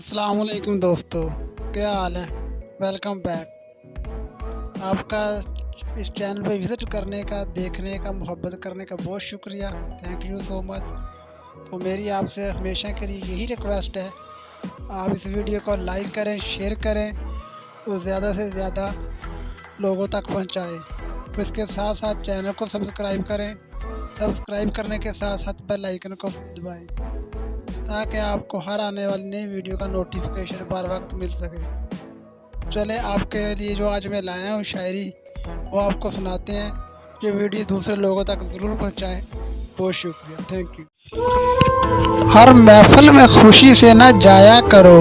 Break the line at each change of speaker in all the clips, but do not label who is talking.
अस्सलाम वालेकुम दोस्तों, क्या हाल है। Welcome back. आपका इस चैनल पे विज़िट करने का, देखने का, मोहब्बत करने का बहुत शुक्रिया। Thank you so much. तो मेरी आपसे हमेशा के लिए यही रिक्वेस्ट है, आप इस वीडियो को लाइक करें, शेयर करें और ज़्यादा से ज़्यादा लोगों तक पहुंचाएं। तो इसके साथ साथ चैनल को सब्सक्राइब करें। सब्सक्राइब करने के साथ साथ बेल आइकन को दबाएं ताकि आपको हर आने वाली नई वीडियो का नोटिफिकेशन बर वक्त मिल सके। चले आपके लिए जो आज मैं लाया हूँ शायरी, वो आपको सुनाते हैं। ये वीडियो दूसरे लोगों तक ज़रूर पहुँचाएँ। बहुत शुक्रिया, थैंक यू। हर महफिल में खुशी से न जाया करो,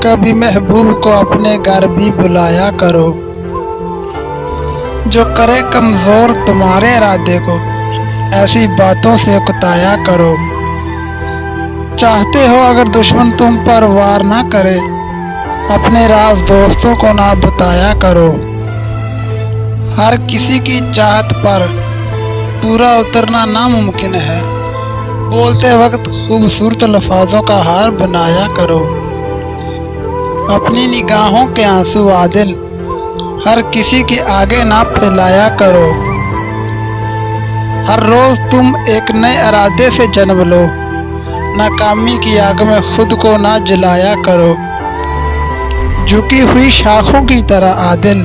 कभी महबूब को अपने घर भी बुलाया करो। जो करे कमज़ोर तुम्हारे इरादे को, ऐसी बातों से उकताया करो। चाहते हो अगर दुश्मन तुम पर वार ना करे, अपने राज दोस्तों को ना बताया करो। हर किसी की चाहत पर पूरा उतरना नामुमकिन है, बोलते वक्त खूबसूरत लफ्ज़ों का हार बनाया करो। अपनी निगाहों के आंसू आदिल हर किसी के आगे ना फैलाया करो। हर रोज़ तुम एक नए इरादे से जन्म लो, नाकामी की आग में खुद को ना जलाया करो। झुकी हुई शाखों की तरह आदिल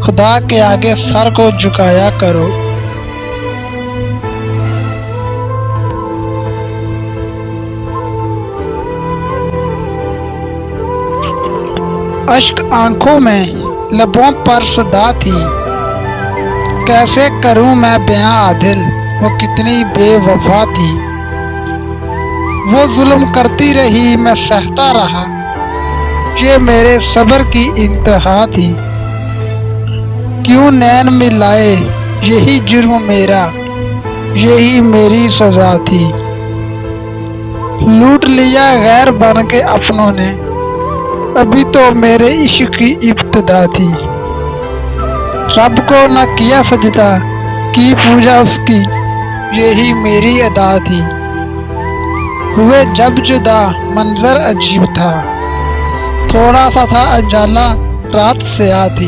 खुदा के आगे सर को झुकाया करो। अश्क आंखों में लबों पर सदा थी, कैसे करूं मैं बयां आदिल वो कितनी बेवफा थी। वो जुल्म करती रही मैं सहता रहा, ये मेरे सब्र की इंतहा थी। क्यों नैन मिलाए यही जुर्म मेरा, यही मेरी सजा थी। लूट लिया गैर बन के अपनों ने, अभी तो मेरे इश्क की इब्तिदा थी। रब को न किया सजदा, की पूजा उसकी, यही मेरी अदा थी। हुए जब जुदा मंजर अजीब था, थोड़ा सा था अजाला रात से आती।